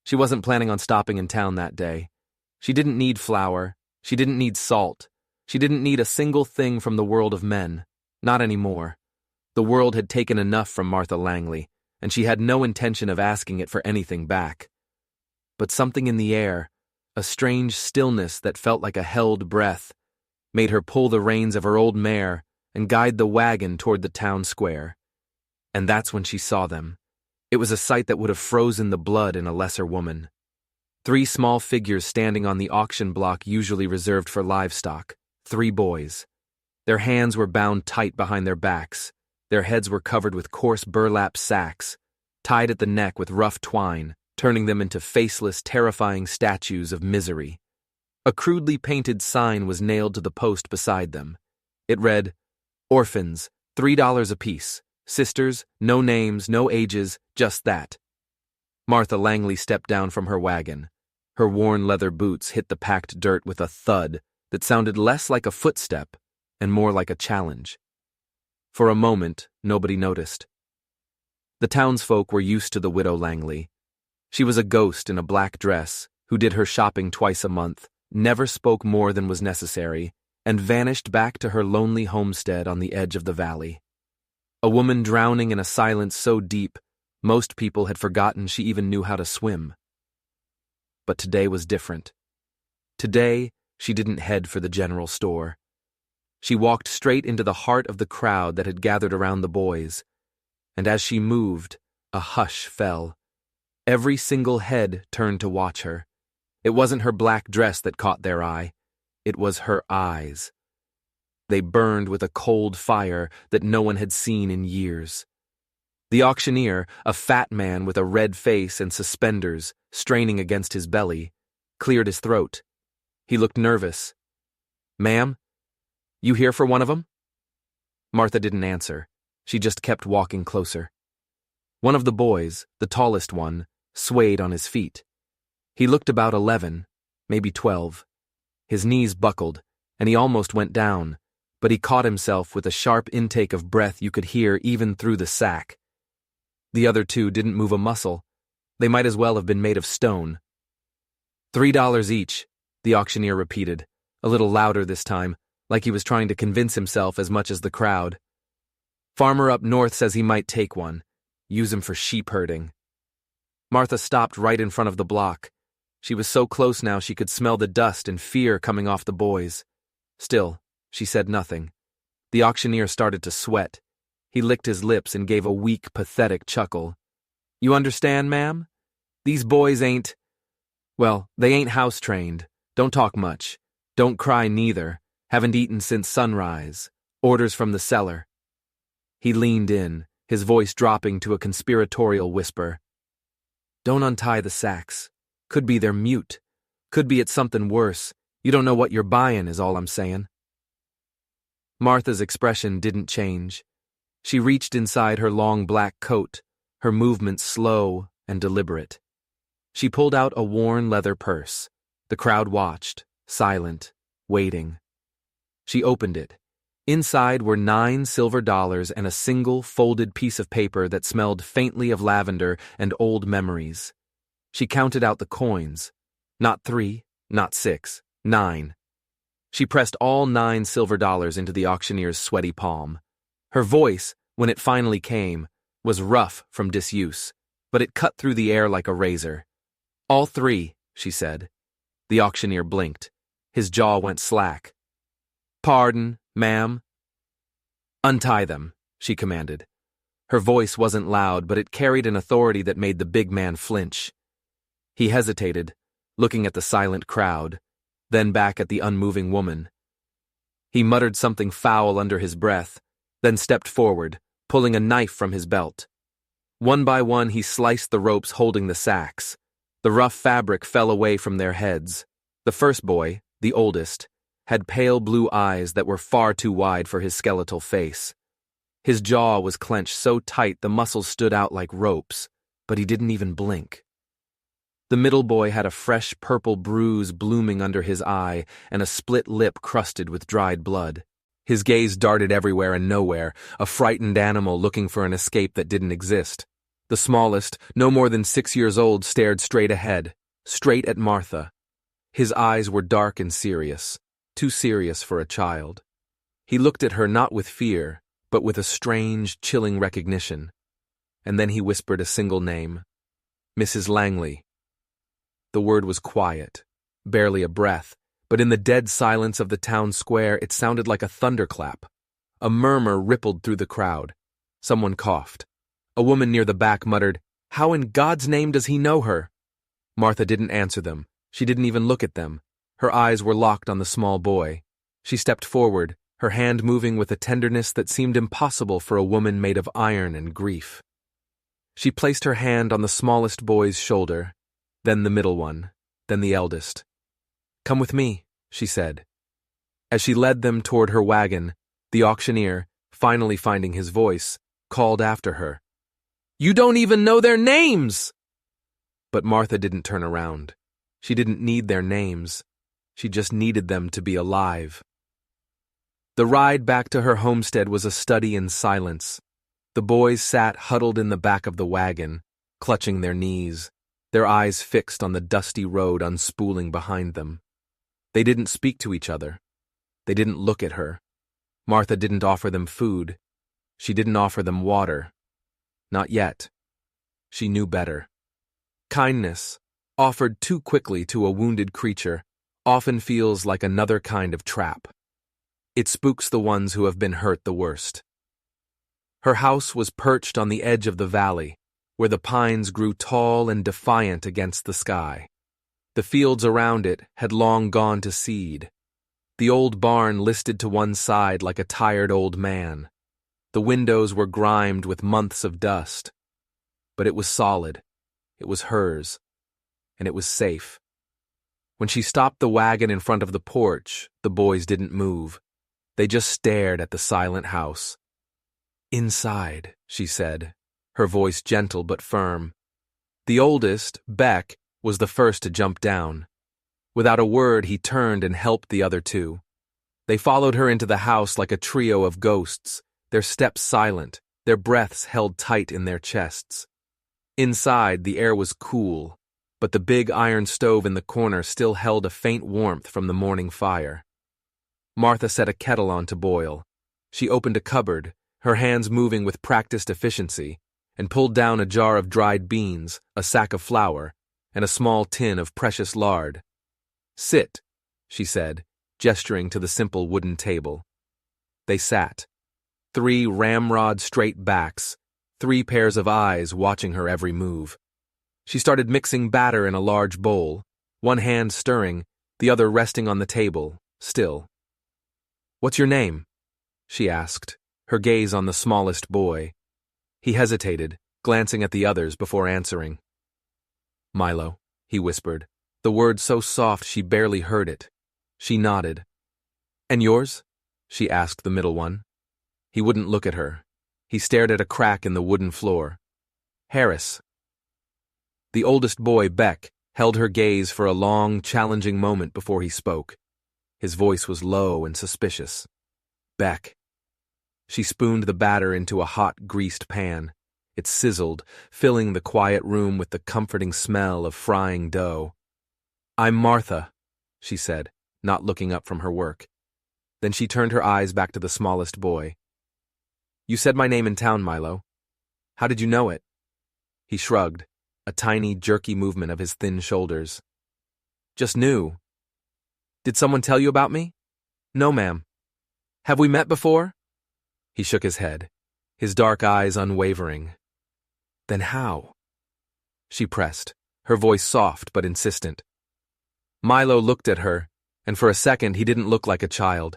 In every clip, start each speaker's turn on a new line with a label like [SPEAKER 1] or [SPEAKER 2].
[SPEAKER 1] She wasn't planning on stopping in town that day. She didn't need flour. She didn't need salt. She didn't need a single thing from the world of men. Not anymore. The world had taken enough from Martha Langley, and she had no intention of asking it for anything back. But something in the air, a strange stillness that felt like a held breath, made her pull the reins of her old mare and guide the wagon toward the town square. And that's when she saw them. It was a sight that would have frozen the blood in a lesser woman. 3 small figures standing on the auction block usually reserved for livestock. 3 boys. Their hands were bound tight behind their backs. Their heads were covered with coarse burlap sacks, tied at the neck with rough twine, turning them into faceless, terrifying statues of misery. A crudely painted sign was nailed to the post beside them. It read, "Orphans, $3 apiece. Sisters, no names, no ages, just that." Martha Langley stepped down from her wagon. Her worn leather boots hit the packed dirt with a thud that sounded less like a footstep and more like a challenge. For a moment, nobody noticed. The townsfolk were used to the widow Langley. She was a ghost in a black dress who did her shopping twice a month, never spoke more than was necessary, and vanished back to her lonely homestead on the edge of the valley. A woman drowning in a silence so deep, most people had forgotten she even knew how to swim. But today was different. Today, she didn't head for the general store. She walked straight into the heart of the crowd that had gathered around the boys, and as she moved, a hush fell. Every single head turned to watch her. It wasn't her black dress that caught their eye. It was her eyes. They burned with a cold fire that no one had seen in years. The auctioneer, a fat man with a red face and suspenders straining against his belly, cleared his throat. He looked nervous. "Ma'am, you here for one of them?" Martha didn't answer. She just kept walking closer. One of the boys, the tallest one, swayed on his feet. He looked about 11, maybe 12. His knees buckled, and he almost went down, but he caught himself with a sharp intake of breath you could hear even through the sack. The other 2 didn't move a muscle. They might as well have been made of stone. $3 each, the auctioneer repeated, a little louder this time, like he was trying to convince himself as much as the crowd. "Farmer up north says he might take one. Use him for sheep herding." Martha stopped right in front of the block. She was so close now she could smell the dust and fear coming off the boys. Still, she said nothing. The auctioneer started to sweat. He licked his lips and gave a weak, pathetic chuckle. "You understand, ma'am? These boys ain't... Well, they ain't house-trained. Don't talk much. Don't cry neither. Haven't eaten since sunrise. Orders from the cellar." He leaned in, his voice dropping to a conspiratorial whisper. "Don't untie the sacks. Could be they're mute. Could be it's something worse. You don't know what you're buying, is all I'm saying." Martha's expression didn't change. She reached inside her long black coat, her movements slow and deliberate. She pulled out a worn leather purse. The crowd watched, silent, waiting. She opened it. Inside were 9 silver dollars and a single folded piece of paper that smelled faintly of lavender and old memories. She counted out the coins. Not 3, not 6, 9. She pressed all 9 silver dollars into the auctioneer's sweaty palm. Her voice, when it finally came, was rough from disuse, but it cut through the air like a razor. "All 3, she said. The auctioneer blinked. His jaw went slack. "Pardon, ma'am." "Untie them," she commanded. Her voice wasn't loud, but it carried an authority that made the big man flinch. He hesitated, looking at the silent crowd, then back at the unmoving woman. He muttered something foul under his breath, then stepped forward, pulling a knife from his belt. One by one he sliced the ropes holding the sacks. The rough fabric fell away from their heads. The first boy, the oldest, had pale blue eyes that were far too wide for his skeletal face. His jaw was clenched so tight the muscles stood out like ropes, but he didn't even blink. The middle boy had a fresh purple bruise blooming under his eye and a split lip crusted with dried blood. His gaze darted everywhere and nowhere, a frightened animal looking for an escape that didn't exist. The smallest, no more than 6 years old, stared straight ahead, straight at Martha. His eyes were dark and serious, too serious for a child. He looked at her not with fear, but with a strange, chilling recognition. And then he whispered a single name. Mrs. Langley. The word was quiet, barely a breath, but in the dead silence of the town square it sounded like a thunderclap. A murmur rippled through the crowd. Someone coughed. A woman near the back muttered, "How in God's name does he know her?" Martha didn't answer them. She didn't even look at them. Her eyes were locked on the small boy. She stepped forward, her hand moving with a tenderness that seemed impossible for a woman made of iron and grief. She placed her hand on the smallest boy's shoulder, then the middle one, then the eldest. "Come with me," she said. As she led them toward her wagon, the auctioneer, finally finding his voice, called after her, "You don't even know their names!" But Martha didn't turn around. She didn't need their names. She just needed them to be alive. The ride back to her homestead was a study in silence. The boys sat huddled in the back of the wagon, clutching their knees, their eyes fixed on the dusty road unspooling behind them. They didn't speak to each other. They didn't look at her. Martha didn't offer them food. She didn't offer them water. Not yet. She knew better. Kindness, offered too quickly to a wounded creature, often feels like another kind of trap. It spooks the ones who have been hurt the worst. Her house was perched on the edge of the valley, where the pines grew tall and defiant against the sky. The fields around it had long gone to seed. The old barn listed to one side like a tired old man. The windows were grimed with months of dust. But it was solid. It was hers. And it was safe. When she stopped the wagon in front of the porch, the boys didn't move. They just stared at the silent house. "Inside," she said, her voice gentle but firm. The oldest, Beck, was the first to jump down. Without a word, he turned and helped the other two. They followed her into the house like a trio of ghosts, their steps silent, their breaths held tight in their chests. Inside, the air was cool, but the big iron stove in the corner still held a faint warmth from the morning fire. Martha set a kettle on to boil. She opened a cupboard, her hands moving with practiced efficiency, and pulled down a jar of dried beans, a sack of flour, and a small tin of precious lard. "Sit," she said, gesturing to the simple wooden table. They sat. 3 ramrod straight backs, 3 pairs of eyes watching her every move. She started mixing batter in a large bowl, one hand stirring, the other resting on the table, still. "What's your name?" she asked, her gaze on the smallest boy. He hesitated, glancing at the others before answering. "Milo," he whispered, the word so soft she barely heard it. She nodded. "And yours?" she asked the middle one. He wouldn't look at her. He stared at a crack in the wooden floor. "Harris." The oldest boy, Beck, held her gaze for a long, challenging moment before he spoke. His voice was low and suspicious. "Beck." She spooned the batter into a hot, greased pan. It sizzled, filling the quiet room with the comforting smell of frying dough. "I'm Martha," she said, not looking up from her work. Then she turned her eyes back to the smallest boy. "You said my name in town, Milo. How did you know it?" He shrugged, a tiny, jerky movement of his thin shoulders. "Just knew." "Did someone tell you about me?" "No, ma'am." "Have we met before?" He shook his head, his dark eyes unwavering. "Then how?" She pressed, her voice soft but insistent. Milo looked at her, and for a second he didn't look like a child.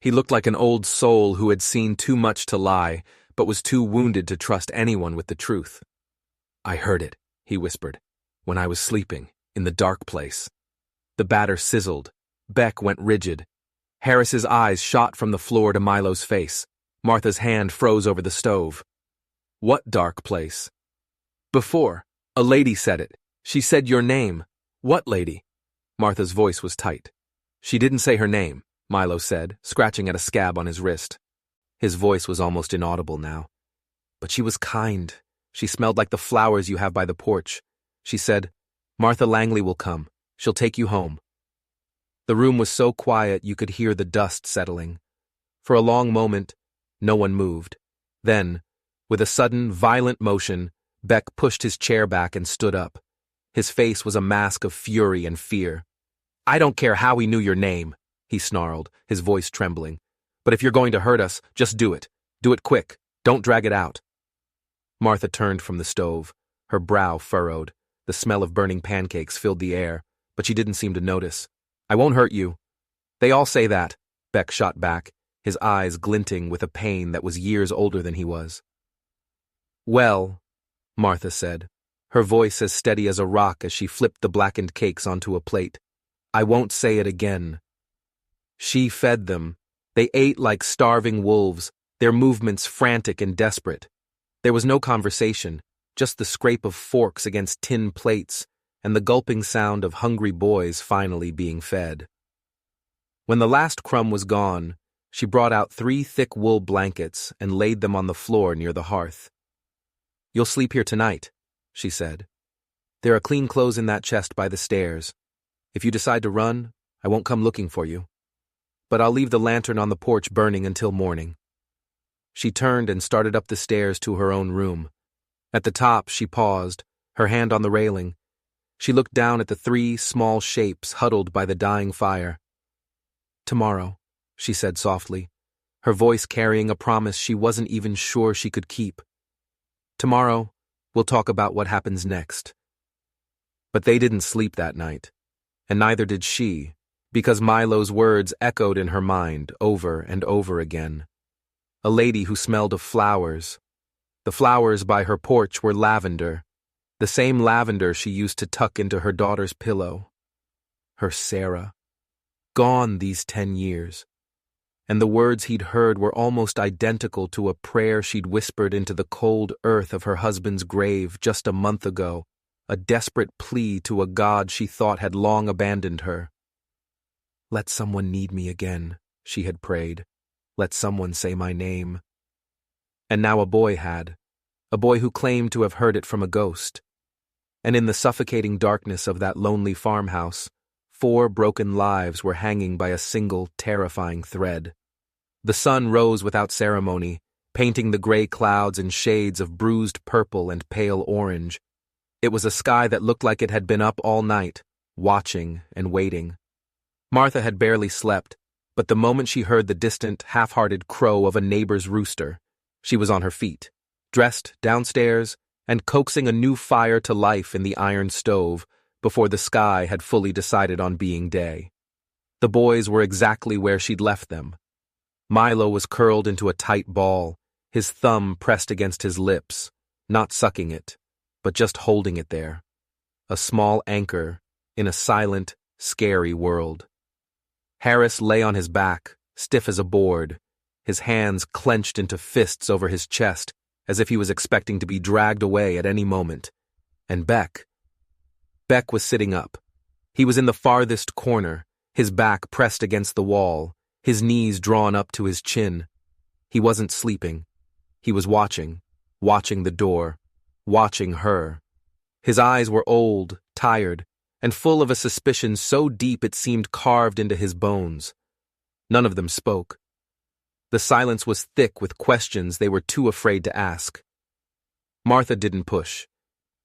[SPEAKER 1] He looked like an old soul who had seen too much to lie, but was too wounded to trust anyone with the truth. "I heard it," he whispered, "when I was sleeping, in the dark place." The batter sizzled. Beck went rigid. Harris's eyes shot from the floor to Milo's face. Martha's hand froze over the stove. "What dark place?" "Before. A lady said it. She said your name." "What lady?" Martha's voice was tight. "She didn't say her name," Milo said, scratching at a scab on his wrist. His voice was almost inaudible now. "But she was kind. She smelled like the flowers you have by the porch. She said, "Martha Langley will come. She'll take you home." The room was so quiet you could hear the dust settling. For a long moment, no one moved. Then, with a sudden, violent motion, Beck pushed his chair back and stood up. His face was a mask of fury and fear. "I don't care how he knew your name," he snarled, his voice trembling. "But if you're going to hurt us, just do it. Do it quick. Don't drag it out." Martha turned from the stove, her brow furrowed. The smell of burning pancakes filled the air, but she didn't seem to notice. "I won't hurt you." "They all say that," Beck shot back, his eyes glinting with a pain that was years older than he was. "Well," Martha said, her voice as steady as a rock as she flipped the blackened cakes onto a plate, "I won't say it again." She fed them. They ate like starving wolves, their movements frantic and desperate. There was no conversation, just the scrape of forks against tin plates and the gulping sound of hungry boys finally being fed. When the last crumb was gone, she brought out 3 thick wool blankets and laid them on the floor near the hearth. "You'll sleep here tonight," she said. "There are clean clothes in that chest by the stairs. If you decide to run, I won't come looking for you. But I'll leave the lantern on the porch burning until morning." She turned and started up the stairs to her own room. At the top, she paused, her hand on the railing. She looked down at the 3 small shapes huddled by the dying fire. "Tomorrow," she said softly, her voice carrying a promise she wasn't even sure she could keep. "Tomorrow, we'll talk about what happens next." But they didn't sleep that night, and neither did she, because Milo's words echoed in her mind over and over again. A lady who smelled of flowers. The flowers by her porch were lavender, the same lavender she used to tuck into her daughter's pillow. Her Sarah. Gone these 10 years. And the words he'd heard were almost identical to a prayer she'd whispered into the cold earth of her husband's grave just a month ago, a desperate plea to a God she thought had long abandoned her. "Let someone need me again," she had prayed. "Let someone say my name." And now a boy who claimed to have heard it from a ghost. And in the suffocating darkness of that lonely farmhouse, 4 broken lives were hanging by a single terrifying thread. The sun rose without ceremony, painting the gray clouds in shades of bruised purple and pale orange. It was a sky that looked like it had been up all night, watching and waiting. Martha had barely slept, but the moment she heard the distant, half-hearted crow of a neighbor's rooster, she was on her feet, dressed downstairs, and coaxing a new fire to life in the iron stove before the sky had fully decided on being day. The boys were exactly where she'd left them. Milo was curled into a tight ball, his thumb pressed against his lips, not sucking it, but just holding it there. A small anchor in a silent, scary world. Harris lay on his back, stiff as a board, his hands clenched into fists over his chest, as if he was expecting to be dragged away at any moment. And Beck was sitting up. He was in the farthest corner, his back pressed against the wall, his knees drawn up to his chin. He wasn't sleeping. He was watching the door, watching her. His eyes were old, tired, and full of a suspicion so deep it seemed carved into his bones. None of them spoke. The silence was thick with questions they were too afraid to ask. Martha didn't push.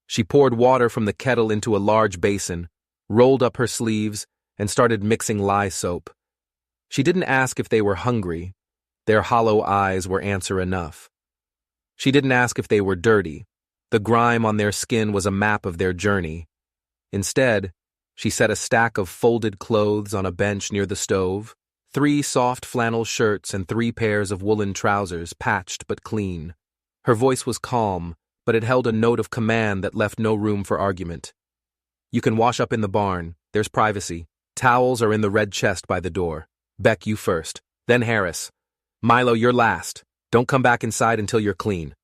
[SPEAKER 1] She poured water from the kettle into a large basin, rolled up her sleeves, and started mixing lye soap. She didn't ask if they were hungry. Their hollow eyes were answer enough. She didn't ask if they were dirty. The grime on their skin was a map of their journey. Instead, she set a stack of folded clothes on a bench near the stove, 3 soft flannel shirts and 3 pairs of woolen trousers, patched but clean. Her voice was calm, but it held a note of command that left no room for argument. "You can wash up in the barn. There's privacy. Towels are in the red chest by the door. Beck, you first. Then Harris. Milo, you're last. Don't come back inside until you're clean."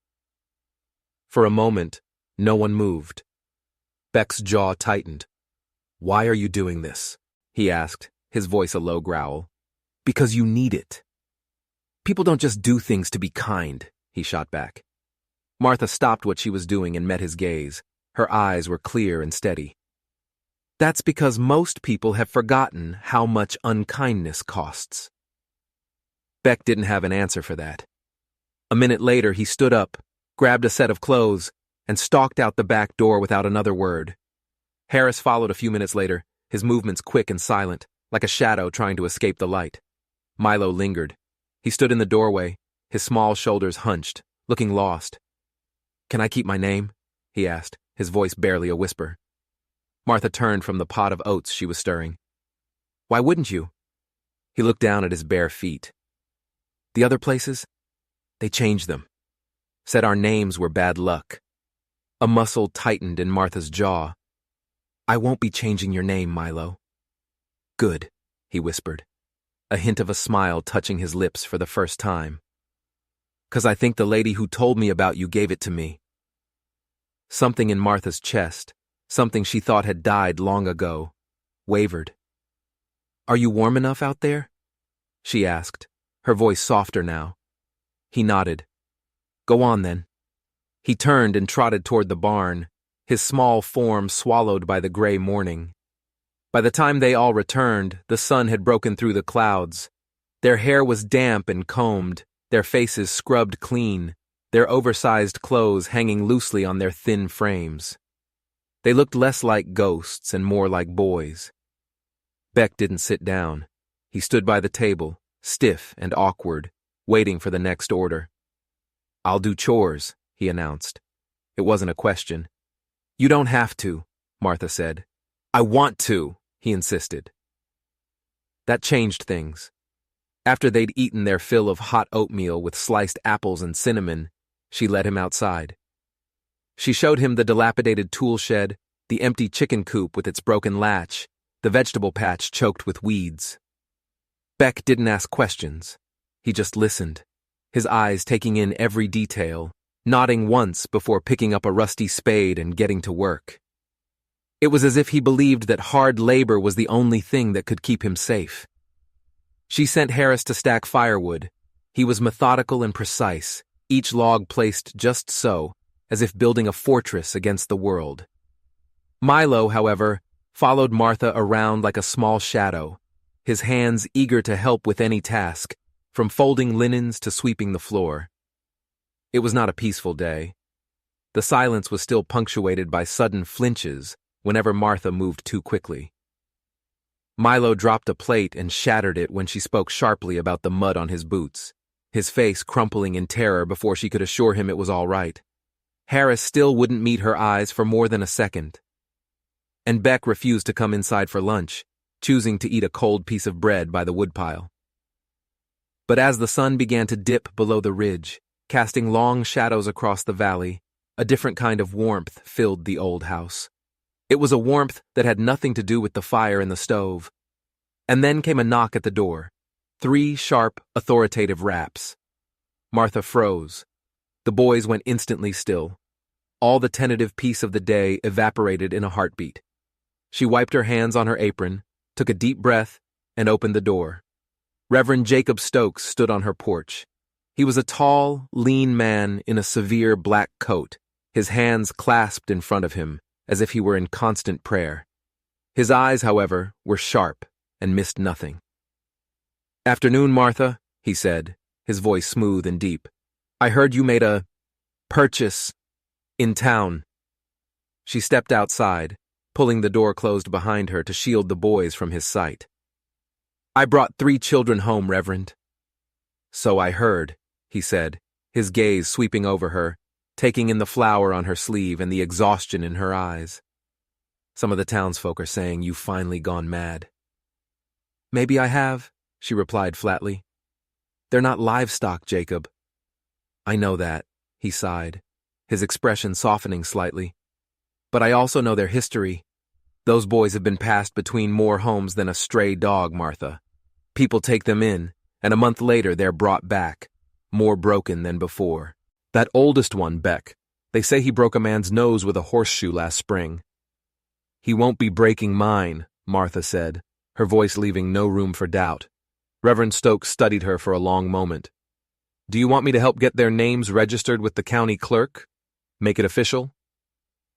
[SPEAKER 1] For a moment, no one moved. Beck's jaw tightened. "Why are you doing this?" he asked, his voice a low growl. "Because you need it." "People don't just do things to be kind," he shot back. Martha stopped what she was doing and met his gaze. Her eyes were clear and steady. That's because most people have forgotten how much unkindness costs. Beck didn't have an answer for that. A minute later, he stood up, grabbed a set of clothes, and stalked out the back door without another word. Harris followed a few minutes later, his movements quick and silent, like a shadow trying to escape the light. Milo lingered. He stood in the doorway, his small shoulders hunched, looking lost. "Can I keep my name?" he asked, his voice barely a whisper. Martha turned from the pot of oats she was stirring. "Why wouldn't you?" He looked down at his bare feet. "The other places? They changed them. Said our names were bad luck." A muscle tightened in Martha's jaw. "I won't be changing your name, Milo." "Good," he whispered, a hint of a smile touching his lips for the first time. "'Cause I think the lady who told me about you gave it to me." Something in Martha's chest, something she thought had died long ago, wavered. "Are you warm enough out there?" she asked, her voice softer now. He nodded. "Go on, then." He turned and trotted toward the barn, his small form swallowed by the gray morning. By the time they all returned, the sun had broken through the clouds. Their hair was damp and combed, their faces scrubbed clean, their oversized clothes hanging loosely on their thin frames. They looked less like ghosts and more like boys. Beck didn't sit down. He stood by the table, stiff and awkward, waiting for the next order. "I'll do chores," he announced. It wasn't a question. "You don't have to," Martha said. "I want to," he insisted. That changed things. After they'd eaten their fill of hot oatmeal with sliced apples and cinnamon, she led him outside. She showed him the dilapidated tool shed, the empty chicken coop with its broken latch, the vegetable patch choked with weeds. Beck didn't ask questions. He just listened, his eyes taking in every detail, nodding once before picking up a rusty spade and getting to work. It was as if he believed that hard labor was the only thing that could keep him safe. She sent Harris to stack firewood. He was methodical and precise, each log placed just so, as if building a fortress against the world. Milo, however, followed Martha around like a small shadow, his hands eager to help with any task, from folding linens to sweeping the floor. It was not a peaceful day. The silence was still punctuated by sudden flinches whenever Martha moved too quickly. Milo dropped a plate and shattered it when she spoke sharply about the mud on his boots, his face crumpling in terror before she could assure him it was all right. Harris still wouldn't meet her eyes for more than a second. And Beck refused to come inside for lunch, choosing to eat a cold piece of bread by the woodpile. But as the sun began to dip below the ridge, casting long shadows across the valley, a different kind of warmth filled the old house. It was a warmth that had nothing to do with the fire in the stove. And then came a knock at the door. 3 sharp, authoritative raps. Martha froze. The boys went instantly still. All the tentative peace of the day evaporated in a heartbeat. She wiped her hands on her apron, took a deep breath, and opened the door. Reverend Jacob Stokes stood on her porch. He was a tall, lean man in a severe black coat, his hands clasped in front of him, as if he were in constant prayer. His eyes, however, were sharp and missed nothing. "Afternoon, Martha," he said, his voice smooth and deep. "I heard you made a purchase in town." She stepped outside, pulling the door closed behind her to shield the boys from his sight. "I brought 3 children home, Reverend." "So I heard," he said, his gaze sweeping over her, taking in the flour on her sleeve and the exhaustion in her eyes. "Some of the townsfolk are saying you've finally gone mad." "Maybe I have," she replied flatly. "They're not livestock, Jacob." "I know that," he sighed, his expression softening slightly. "But I also know their history. Those boys have been passed between more homes than a stray dog, Martha. People take them in, and a month later they're brought back, more broken than before. That oldest one, Beck, they say he broke a man's nose with a horseshoe last spring." "He won't be breaking mine," Martha said, her voice leaving no room for doubt. Reverend Stokes studied her for a long moment. "Do you want me to help get their names registered with the county clerk?" Make it official?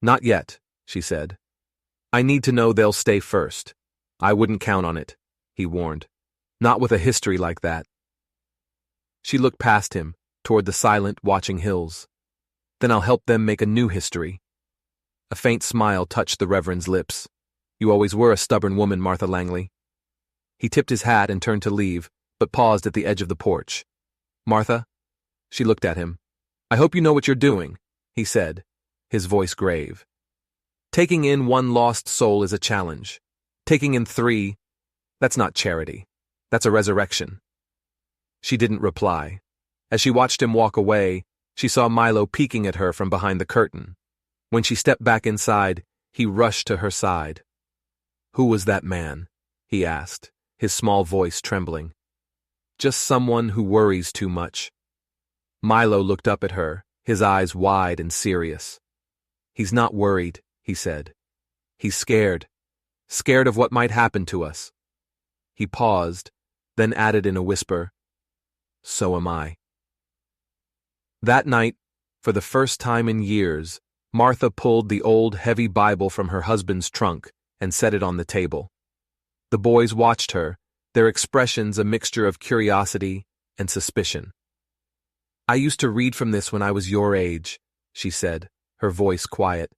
[SPEAKER 1] Not yet, she said. I need to know they'll stay first. I wouldn't count on it, he warned. Not with a history like that. She looked past him, toward the silent, watching hills. Then I'll help them make a new history. A faint smile touched the Reverend's lips. You always were a stubborn woman, Martha Langley. He tipped his hat and turned to leave, but paused at the edge of the porch. Martha? She looked at him. I hope you know what you're doing, he said, his voice grave. Taking in one lost soul is a challenge. Taking in 3, that's not charity. That's a resurrection. She didn't reply. As she watched him walk away, she saw Milo peeking at her from behind the curtain. When she stepped back inside, he rushed to her side. Who was that man? He asked, his small voice trembling. Just someone who worries too much. Milo looked up at her, his eyes wide and serious. He's not worried, he said. He's scared. Scared of what might happen to us. He paused, then added in a whisper, So am I. That night, for the first time in years, Martha pulled the old, heavy Bible from her husband's trunk and set it on the table. The boys watched her, their expressions a mixture of curiosity and suspicion. I used to read from this when I was your age, she said, her voice quiet.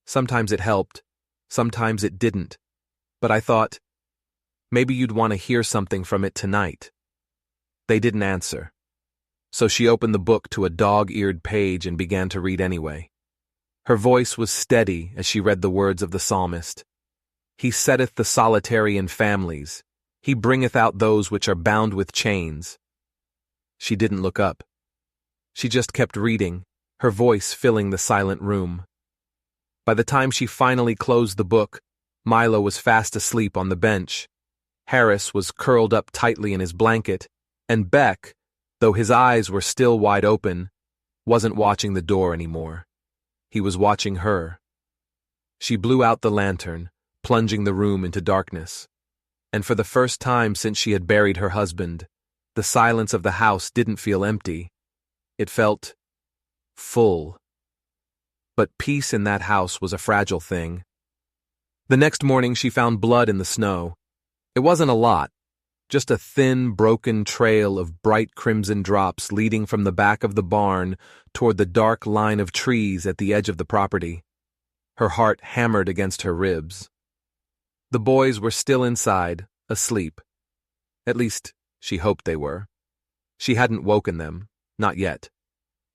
[SPEAKER 1] Sometimes it helped, sometimes it didn't, but I thought, maybe you'd want to hear something from it tonight. They didn't answer. So she opened the book to a dog-eared page and began to read anyway. Her voice was steady as she read the words of the psalmist. He setteth the solitary in families. He bringeth out those which are bound with chains. She didn't look up. She just kept reading, her voice filling the silent room. By the time she finally closed the book, Milo was fast asleep on the bench. Harris was curled up tightly in his blanket, and Beck, though his eyes were still wide open, wasn't watching the door anymore. He was watching her. She blew out the lantern, plunging the room into darkness. And for the first time since she had buried her husband, the silence of the house didn't feel empty. It felt full. But peace in that house was a fragile thing. The next morning she found blood in the snow. It wasn't a lot, just a thin, broken trail of bright crimson drops leading from the back of the barn toward the dark line of trees at the edge of the property. Her heart hammered against her ribs. The boys were still inside, asleep. At least, she hoped they were. She hadn't woken them, not yet.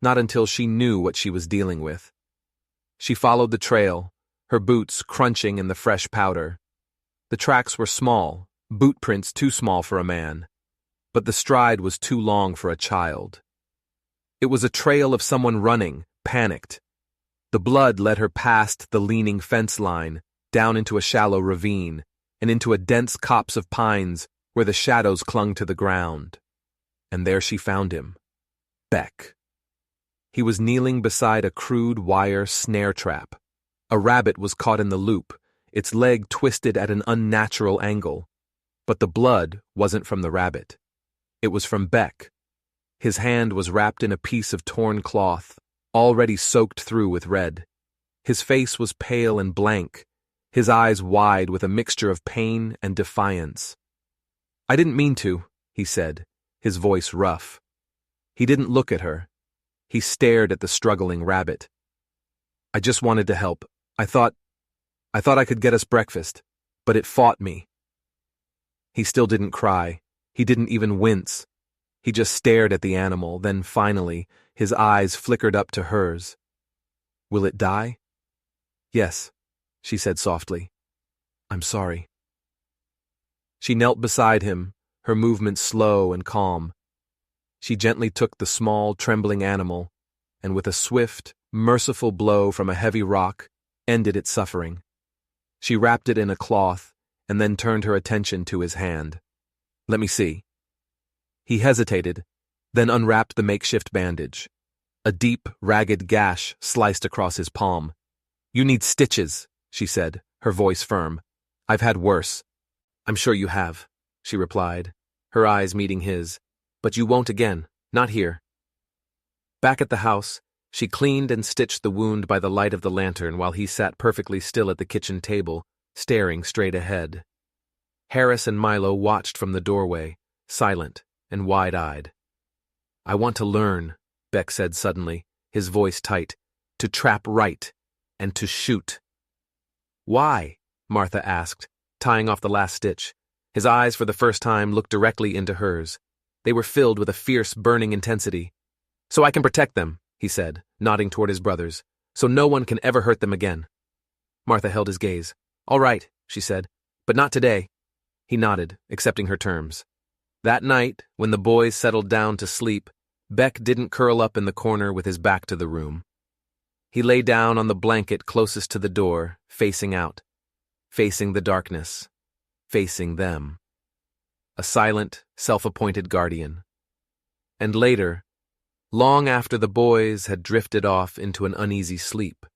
[SPEAKER 1] Not until she knew what she was dealing with. She followed the trail, her boots crunching in the fresh powder. The tracks were small, boot prints too small for a man, but the stride was too long for a child. It was a trail of someone running, panicked. The blood led her past the leaning fence line, down into a shallow ravine, and into a dense copse of pines where the shadows clung to the ground. And there she found him. Beck. He was kneeling beside a crude wire snare trap. A rabbit was caught in the loop, its leg twisted at an unnatural angle. But the blood wasn't from the rabbit. It was from Beck. His hand was wrapped in a piece of torn cloth, already soaked through with red. His face was pale and blank, his eyes wide with a mixture of pain and defiance. I didn't mean to, he said, his voice rough. He didn't look at her. He stared at the struggling rabbit. I just wanted to help. I thought I could get us breakfast, but it fought me. He still didn't cry. He didn't even wince. He just stared at the animal, then finally, his eyes flickered up to hers. Will it die? Yes, she said softly. I'm sorry. She knelt beside him, her movements slow and calm. She gently took the small, trembling animal, and with a swift, merciful blow from a heavy rock, ended its suffering. She wrapped it in a cloth, and then turned her attention to his hand. Let me see. He hesitated, then unwrapped the makeshift bandage. A deep, ragged gash sliced across his palm. You need stitches, she said, her voice firm. I've had worse. I'm sure you have, she replied, her eyes meeting his. But you won't again, not here. Back at the house, She cleaned and stitched the wound by the light of the lantern while he sat perfectly still at the kitchen table, staring straight ahead. Harris and Milo watched from the doorway, silent and wide-eyed. "I want to learn," Beck said suddenly, his voice tight, "to trap right and to shoot." "Why?" Martha asked, tying off the last stitch. His eyes, for the first time, looked directly into hers. They were filled with a fierce, burning intensity. "So I can protect them," he said, nodding toward his brothers, "so no one can ever hurt them again." Martha held his gaze. "All right," she said, "but not today." He nodded, accepting her terms. That night, when the boys settled down to sleep, Beck didn't curl up in the corner with his back to the room. He lay down on the blanket closest to the door, facing out, facing the darkness, facing them. A silent, self-appointed guardian. And later, long after the boys had drifted off into an uneasy sleep,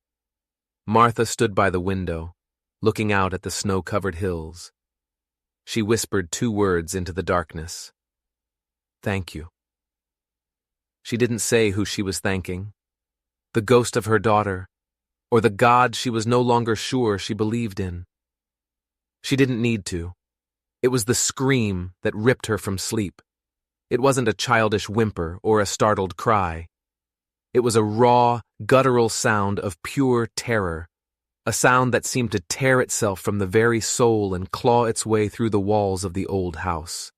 [SPEAKER 1] Martha stood by the window, looking out at the snow-covered hills. She whispered 2 words into the darkness. "Thank you." She didn't say who she was thanking. The ghost of her daughter, or the God she was no longer sure she believed in. She didn't need to. It was the scream that ripped her from sleep. It wasn't a childish whimper or a startled cry. It was a raw, guttural sound of pure terror, a sound that seemed to tear itself from the very soul and claw its way through the walls of the old house.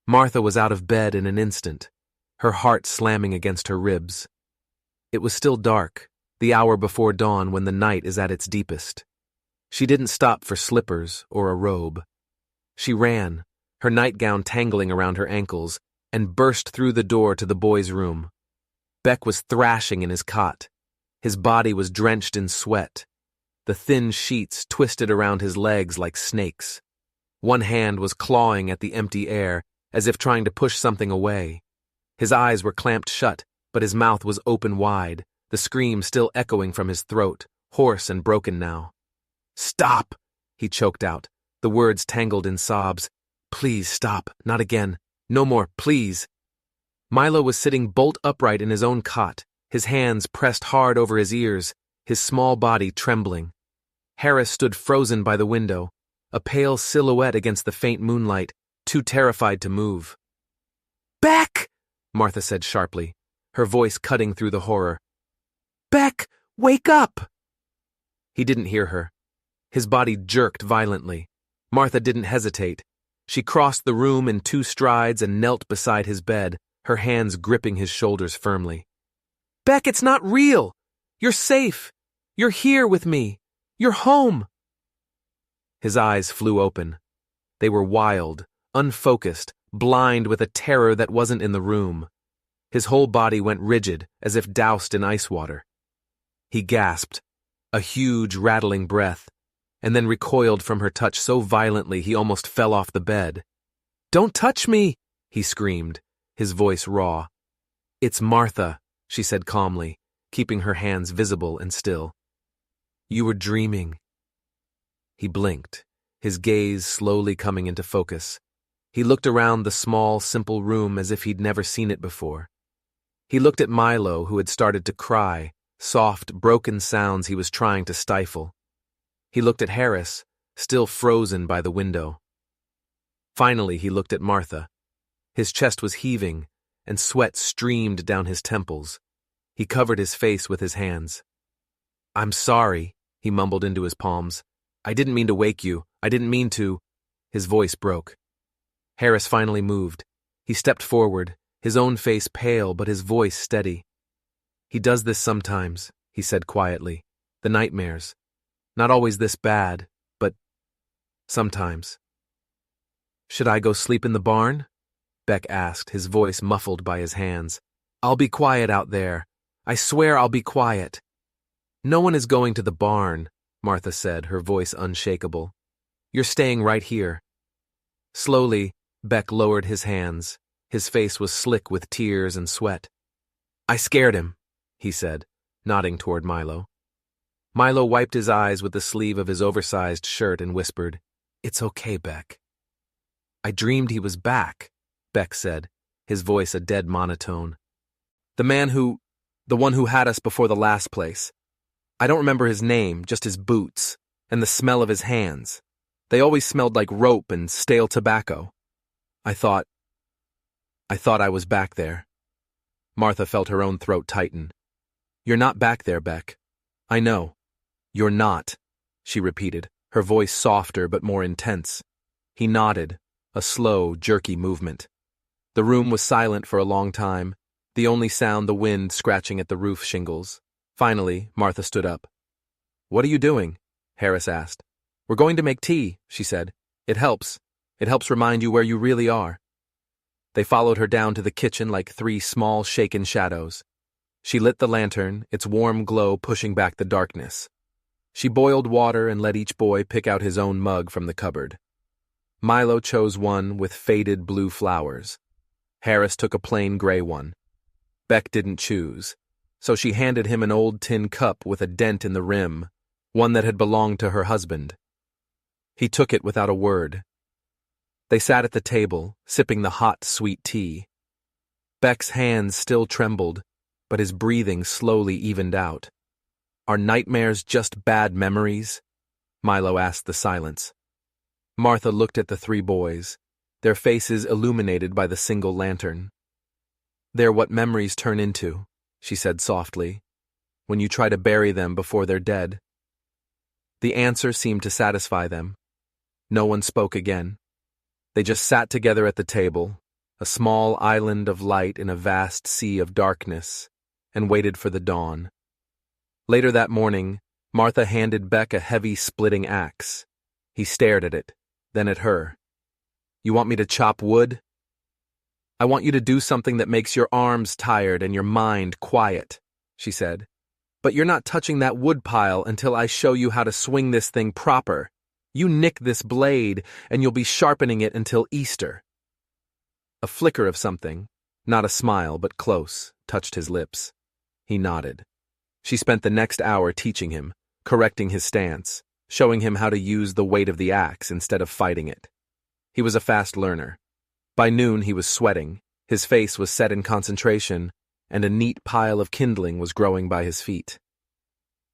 [SPEAKER 1] Martha was out of bed in an instant, her heart slamming against her ribs. It was still dark, the hour before dawn when the night is at its deepest. She didn't stop for slippers or a robe. She ran, her nightgown tangling around her ankles, and burst through the door to the boys' room. Beck was thrashing in his cot. His body was drenched in sweat. The thin sheets twisted around his legs like snakes. One hand was clawing at the empty air, as if trying to push something away. His eyes were clamped shut, but his mouth was open wide, the scream still echoing from his throat, hoarse and broken now. "Stop!" he choked out, the words tangled in sobs. "Please stop, not again. No more, please." Milo was sitting bolt upright in his own cot, his hands pressed hard over his ears, his small body trembling. Harris stood frozen by the window, a pale silhouette against the faint moonlight, too terrified to move. "Beck!" Martha said sharply, her voice cutting through the horror. "Beck, wake up!" He didn't hear her. His body jerked violently. Martha didn't hesitate. She crossed the room in 2 strides and knelt beside his bed, her hands gripping his shoulders firmly. "Beck, it's not real! You're safe! You're here with me! You're home!" His eyes flew open. They were wild, unfocused, blind with a terror that wasn't in the room. His whole body went rigid, as if doused in ice water. He gasped, a huge, rattling breath, and then recoiled from her touch so violently he almost fell off the bed. "Don't touch me!" he screamed, his voice raw. "It's Martha," she said calmly, keeping her hands visible and still. "You were dreaming." He blinked, his gaze slowly coming into focus. He looked around the small, simple room as if he'd never seen it before. He looked at Milo, who had started to cry, soft, broken sounds he was trying to stifle. He looked at Harris, still frozen by the window. Finally, he looked at Martha. His chest was heaving, and sweat streamed down his temples. He covered his face with his hands. "I'm sorry," he mumbled into his palms. "I didn't mean to wake you. I didn't mean to." His voice broke. Harris finally moved. He stepped forward, his own face pale but his voice steady. "He does this sometimes," he said quietly. "The nightmares. Not always this bad, but sometimes." "Should I go sleep in the barn?" Beck asked, his voice muffled by his hands. "I'll be quiet out there. I swear I'll be quiet." "No one is going to the barn," Martha said, her voice unshakable. "You're staying right here." Slowly, Beck lowered his hands. His face was slick with tears and sweat. "I scared him," he said, nodding toward Milo. Milo wiped his eyes with the sleeve of his oversized shirt and whispered, "It's okay, Beck." "I dreamed he was back," Beck said, his voice a dead monotone. "The man who The one who had us before the last place. I don't remember his name, just his boots, and the smell of his hands. They always smelled like rope and stale tobacco. I thought I was back there. Martha felt her own throat tighten. You're not back there, Beck. I know. You're not, she repeated, her voice softer but more intense. He nodded, a slow, jerky movement. The room was silent for a long time, the only sound the wind scratching at the roof shingles. Finally, Martha stood up. What are you doing? Harris asked. We're going to make tea, she said. It helps. It helps remind you where you really are. They followed her down to the kitchen like three small, shaken shadows. She lit the lantern, its warm glow pushing back the darkness. She boiled water and let each boy pick out his own mug from the cupboard. Milo chose one with faded blue flowers. Harris took a plain gray one. Beck didn't choose, so she handed him an old tin cup with a dent in the rim, one that had belonged to her husband. He took it without a word. They sat at the table, sipping the hot, sweet tea. Beck's hands still trembled, but his breathing slowly evened out. Are nightmares just bad memories? Milo asked the silence. Martha looked at the three boys, their faces illuminated by the single lantern. They're what memories turn into, she said softly, when you try to bury them before they're dead. The answer seemed to satisfy them. No one spoke again. They just sat together at the table, a small island of light in a vast sea of darkness, and waited for the dawn. Later that morning, Martha handed Beck a heavy splitting axe. He stared at it, then at her. You want me to chop wood? I want you to do something that makes your arms tired and your mind quiet, she said. But you're not touching that wood pile until I show you how to swing this thing proper. You nick this blade, and you'll be sharpening it until Easter. A flicker of something, not a smile but close, touched his lips. He nodded. She spent the next hour teaching him, correcting his stance, showing him how to use the weight of the axe instead of fighting it. He was a fast learner. By noon he was sweating, his face was set in concentration, and a neat pile of kindling was growing by his feet.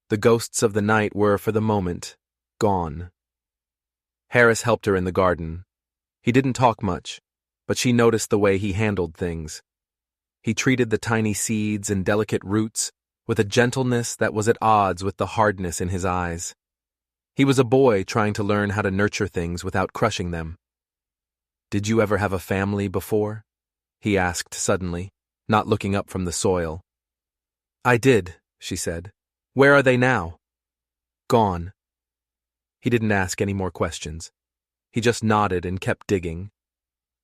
[SPEAKER 1] The ghosts of the night were, for the moment, gone. Harris helped her in the garden. He didn't talk much, but she noticed the way he handled things. He treated the tiny seeds and delicate roots with a gentleness that was at odds with the hardness in his eyes. He was a boy trying to learn how to nurture things without crushing them. Did you ever have a family before? He asked suddenly, not looking up from the soil. I did, she said. Where are they now? Gone. He didn't ask any more questions. He just nodded and kept digging.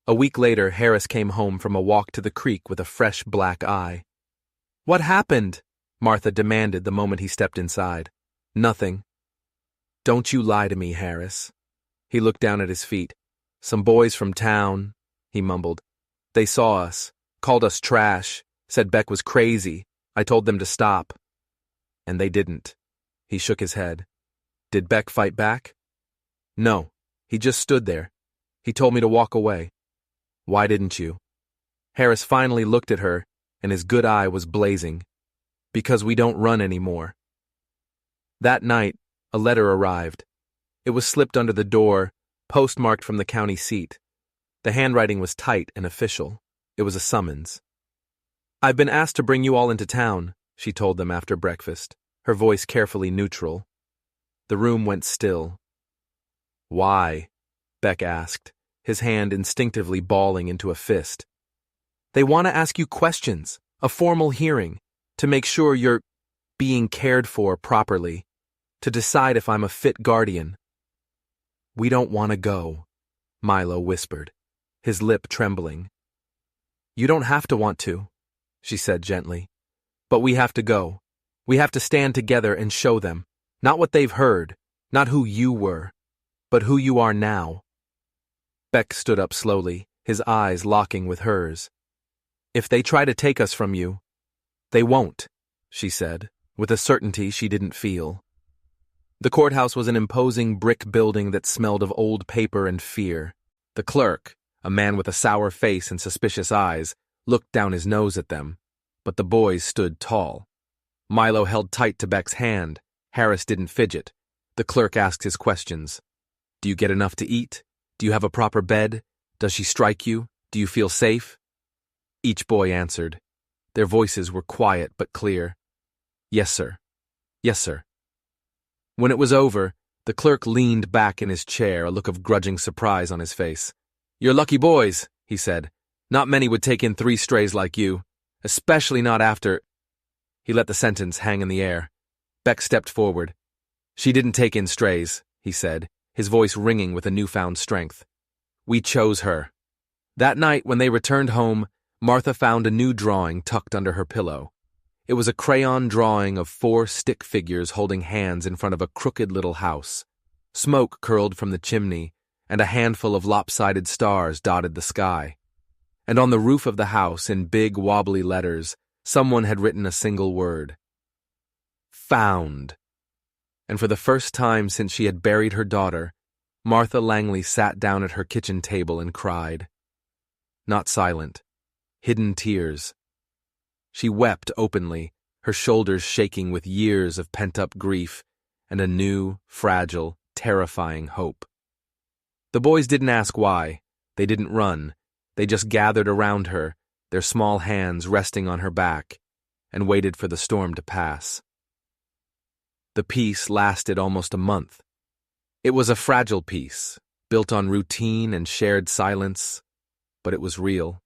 [SPEAKER 1] A week later, Harris came home from a walk to the creek with a fresh black eye. What happened? Martha demanded the moment he stepped inside. Nothing. Don't you lie to me, Harris. He looked down at his feet. Some boys from town, he mumbled. They saw us, called us trash, said Beck was crazy. I told them to stop. And they didn't. He shook his head. Did Beck fight back? No, he just stood there. He told me to walk away. Why didn't you? Harris finally looked at her, and his good eye was blazing. Because we don't run anymore. That night, a letter arrived. It was slipped under the door, postmarked from the county seat. The handwriting was tight and official. It was a summons. I've been asked to bring you all into town, she told them after breakfast, her voice carefully neutral. The room went still. Why? Beck asked, his hand instinctively balling into a fist. They want to ask you questions, a formal hearing, to make sure you're being cared for properly, to decide if I'm a fit guardian. We don't want to go, Milo whispered, his lip trembling. You don't have to want to, she said gently. But we have to go. We have to stand together and show them, not what they've heard, not who you were, but who you are now. Beck stood up slowly, his eyes locking with hers. If they try to take us from you, they won't, she said, with a certainty she didn't feel. The courthouse was an imposing brick building that smelled of old paper and fear. The clerk, a man with a sour face and suspicious eyes, looked down his nose at them. but the boys stood tall. Milo held tight to Beck's hand. Harris didn't fidget. The clerk asked his questions. Do you get enough to eat? Do you have a proper bed? Does she strike you? Do you feel safe? Each boy answered. Their voices were quiet but clear. Yes, sir. Yes, sir. When it was over, the clerk leaned back in his chair, a look of grudging surprise on his face. You're lucky boys, he said. Not many would take in 3 strays like you, especially not after... He let the sentence hang in the air. Beck stepped forward. She didn't take in strays, he said, his voice ringing with a newfound strength. We chose her. That night, when they returned home, Martha found a new drawing tucked under her pillow. It was a crayon drawing of 4 stick figures holding hands in front of a crooked little house. Smoke curled from the chimney, and a handful of lopsided stars dotted the sky. And on the roof of the house, in big, wobbly letters, someone had written a single word. Found. And for the first time since she had buried her daughter, Martha Langley sat down at her kitchen table and cried. Not silent. Hidden tears. She wept openly, her shoulders shaking with years of pent-up grief and a new, fragile, terrifying hope. The boys didn't ask why. They didn't run. They just gathered around her, their small hands resting on her back, and waited for the storm to pass. The peace lasted almost a month. It was a fragile peace, built on routine and shared silence, but it was real.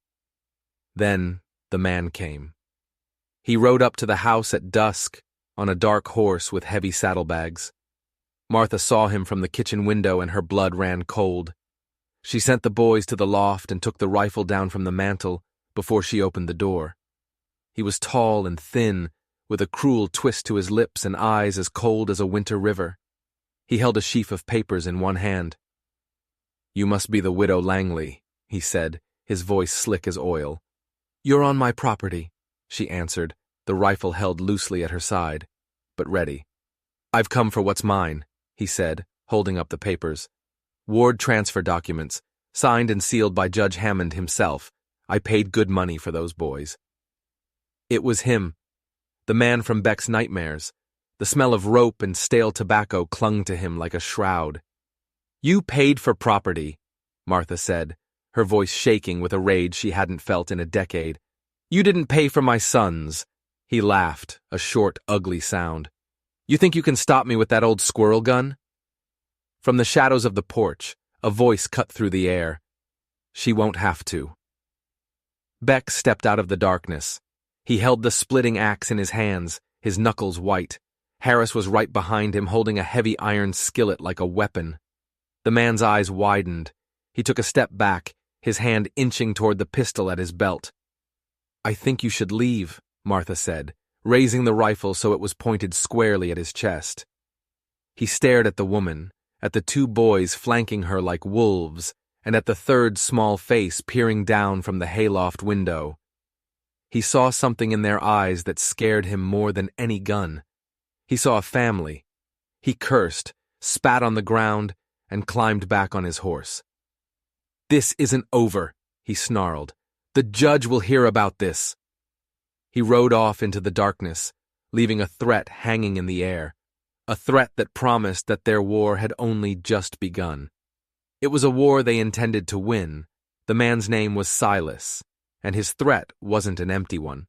[SPEAKER 1] Then the man came. He rode up to the house at dusk on a dark horse with heavy saddlebags. Martha saw him from the kitchen window and her blood ran cold. She sent the boys to the loft and took the rifle down from the mantel before she opened the door. He was tall and thin, with a cruel twist to his lips and eyes as cold as a winter river. He held a sheaf of papers in one hand. You must be the widow Langley, he said, his voice slick as oil. You're on my property, she answered, the rifle held loosely at her side, but ready. I've come for what's mine, he said, holding up the papers. Ward transfer documents, signed and sealed by Judge Hammond himself. I paid good money for those boys. It was him, the man from Beck's nightmares. The smell of rope and stale tobacco clung to him like a shroud. You paid for property, Martha said, her voice shaking with a rage she hadn't felt in a decade. You didn't pay for my sons. He laughed, a short, ugly sound. You think you can stop me with that old squirrel gun? From the shadows of the porch, a voice cut through the air. She won't have to. Beck stepped out of the darkness. He held the splitting axe in his hands, his knuckles white. Harris was right behind him, holding a heavy iron skillet like a weapon. The man's eyes widened. He took a step back, his hand inching toward the pistol at his belt. I think you should leave, Martha said, raising the rifle so it was pointed squarely at his chest. He stared at the woman, at the 2 boys flanking her like wolves, and at the third small face peering down from the hayloft window. He saw something in their eyes that scared him more than any gun. He saw a family. He cursed, spat on the ground, and climbed back on his horse. This isn't over, he snarled. The judge will hear about this. He rode off into the darkness, leaving a threat hanging in the air, a threat that promised that their war had only just begun. It was a war they intended to win. The man's name was Silas, and his threat wasn't an empty one.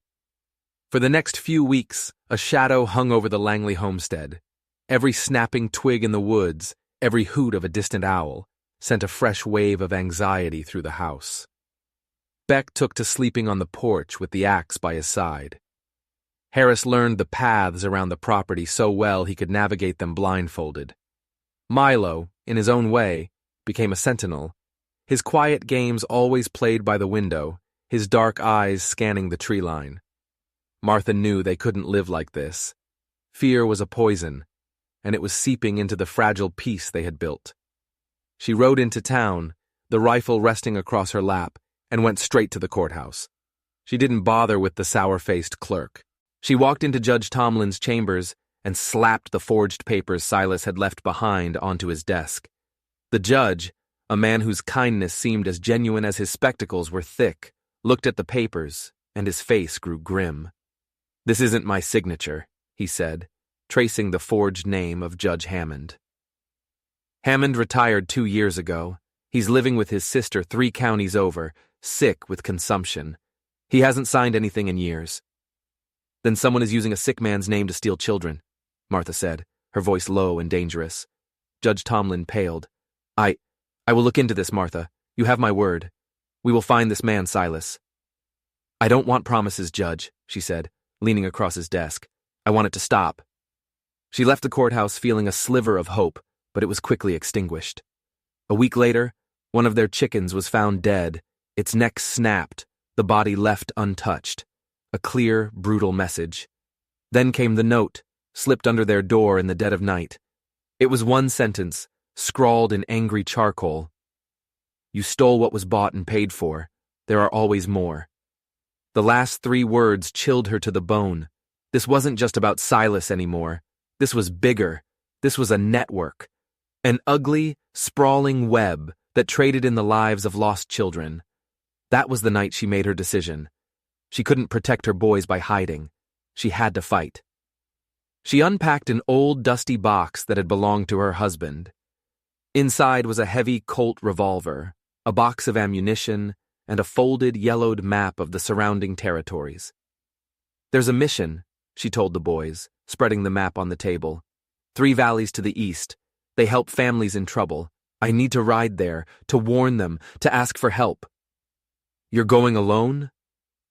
[SPEAKER 1] For the next few weeks, a shadow hung over the Langley homestead. Every snapping twig in the woods, every hoot of a distant owl, sent a fresh wave of anxiety through the house. Beck took to sleeping on the porch with the axe by his side. Harris learned the paths around the property so well he could navigate them blindfolded. Milo, in his own way, became a sentinel, his quiet games always played by the window, his dark eyes scanning the tree line. Martha knew they couldn't live like this. Fear was a poison, and it was seeping into the fragile peace they had built. She rode into town, the rifle resting across her lap, and went straight to the courthouse. She didn't bother with the sour-faced clerk. She walked into Judge Tomlin's chambers and slapped the forged papers Silas had left behind onto his desk. The judge, a man whose kindness seemed as genuine as his spectacles were thick, looked at the papers, and his face grew grim. "This isn't my signature," he said, tracing the forged name of Judge Hammond. Hammond retired 2 years ago. He's living with his sister 3 counties over, sick with consumption. He hasn't signed anything in years. "Then someone is using a sick man's name to steal children," Martha said, her voice low and dangerous. Judge Tomlin paled. I will look into this, Martha. You have my word. We will find this man, Silas." "I don't want promises, Judge," she said, leaning across his desk. "I want it to stop." She left the courthouse feeling a sliver of hope, but it was quickly extinguished. A week later, one of their chickens was found dead, its neck snapped, the body left untouched. A clear, brutal message. Then came the note, slipped under their door in the dead of night. It was one sentence, scrawled in angry charcoal. "You stole what was bought and paid for. There are always more." The last 3 words chilled her to the bone. This wasn't just about Silas anymore. This was bigger. This was a network. An ugly, sprawling web that traded in the lives of lost children. That was the night she made her decision. She couldn't protect her boys by hiding. She had to fight. She unpacked an old, dusty box that had belonged to her husband. Inside was a heavy Colt revolver, a box of ammunition, and a folded, yellowed map of the surrounding territories. "There's a mission," she told the boys, spreading the map on the table. 3 valleys to the east. They help families in trouble. I need to ride there, to warn them, to ask for help." "You're going alone?"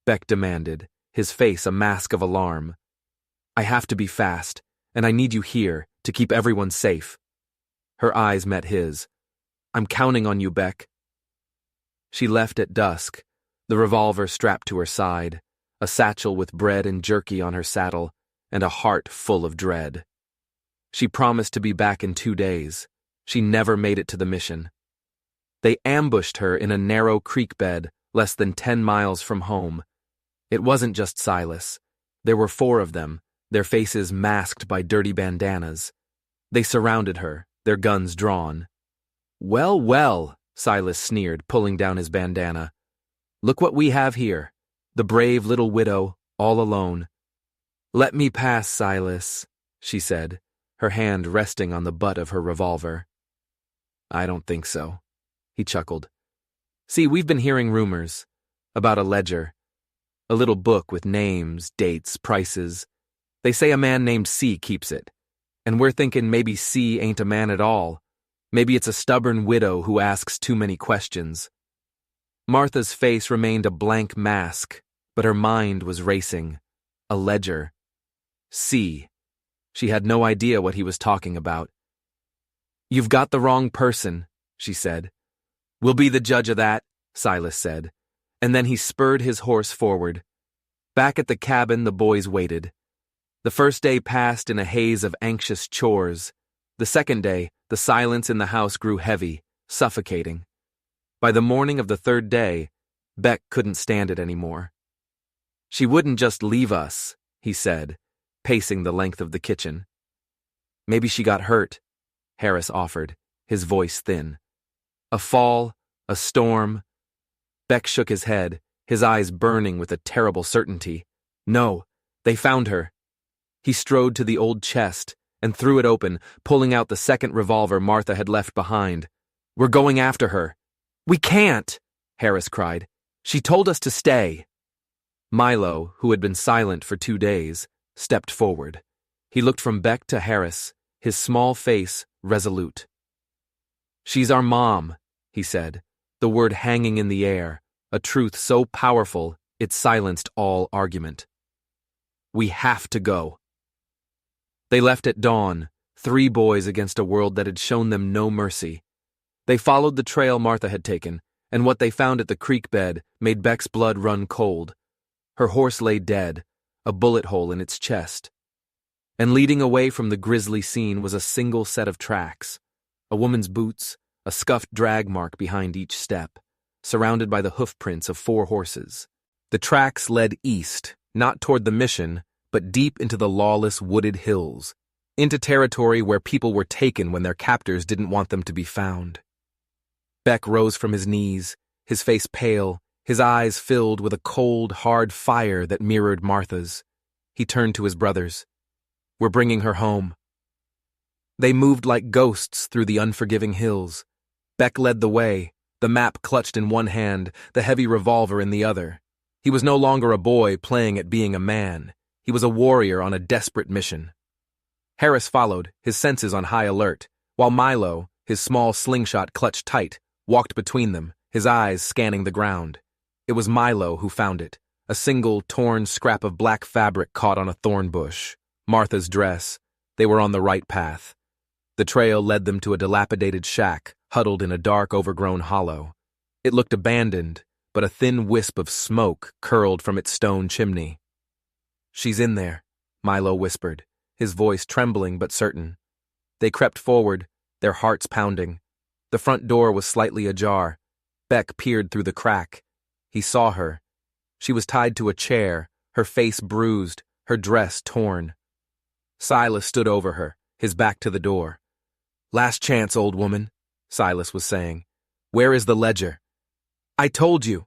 [SPEAKER 1] Beck demanded, his face a mask of alarm. "I have to be fast, and I need you here to keep everyone safe." Her eyes met his. "I'm counting on you, Beck." She left at dusk, the revolver strapped to her side, a satchel with bread and jerky on her saddle, and a heart full of dread. She promised to be back in 2 days. She never made it to the mission. They ambushed her in a narrow creek bed less than 10 miles from home. It wasn't just Silas. There were 4 of them, their faces masked by dirty bandanas. They surrounded her, their guns drawn. "Well, well," Silas sneered, pulling down his bandana. "Look what we have here. The brave little widow, all alone." "Let me pass, Silas," she said, her hand resting on the butt of her revolver. "I don't think so," he chuckled. "See, we've been hearing rumors about a ledger, a little book with names, dates, prices. They say a man named C keeps it, and we're thinking maybe C ain't a man at all. Maybe it's a stubborn widow who asks too many questions." Martha's face remained a blank mask, but her mind was racing. A ledger. C. She had no idea what he was talking about. "You've got the wrong person," she said. "We'll be the judge of that," Silas said, and then he spurred his horse forward. Back at the cabin, the boys waited. The first day passed in a haze of anxious chores. The second day, the silence in the house grew heavy, suffocating. By the morning of the 3rd day, Beck couldn't stand it anymore. "She wouldn't just leave us," he said, pacing the length of the kitchen. "Maybe she got hurt," Harris offered, his voice thin. "A fall, a storm." Beck shook his head, his eyes burning with a terrible certainty. "No, they found her." He strode to the old chest and threw it open, pulling out the 2nd revolver Martha had left behind. "We're going after her." "We can't," Harris cried. "She told us to stay." Milo, who had been silent for 2 days, stepped forward. He looked from Beck to Harris, his small face resolute. "She's our mom," he said, the word hanging in the air, a truth so powerful it silenced all argument. "We have to go." They left at dawn, 3 boys against a world that had shown them no mercy. They followed the trail Martha had taken, and what they found at the creek bed made Beck's blood run cold. Her horse lay dead, a bullet hole in its chest. And leading away from the grisly scene was a single set of tracks, a woman's boots, a scuffed drag mark behind each step, surrounded by the hoofprints of 4 horses. The tracks led east, not toward the mission, but deep into the lawless wooded hills, into territory where people were taken when their captors didn't want them to be found. Beck rose from his knees, his face pale, his eyes filled with a cold, hard fire that mirrored Martha's. He turned to his brothers. "We're bringing her home." They moved like ghosts through the unforgiving hills. Beck led the way, the map clutched in one hand, the heavy revolver in the other. He was no longer a boy playing at being a man. He was a warrior on a desperate mission. Harris followed, his senses on high alert, while Milo, his small slingshot clutched tight, walked between them, his eyes scanning the ground. It was Milo who found it, a single, torn scrap of black fabric caught on a thorn bush. Martha's dress. They were on the right path. The trail led them to a dilapidated shack, huddled in a dark, overgrown hollow. It looked abandoned, but a thin wisp of smoke curled from its stone chimney. "She's in there," Milo whispered, his voice trembling but certain. They crept forward, their hearts pounding. The front door was slightly ajar. Beck peered through the crack. He saw her. She was tied to a chair, her face bruised, her dress torn. Silas stood over her, his back to the door. "Last chance, old woman," Silas was saying. "Where is the ledger?" "I told you."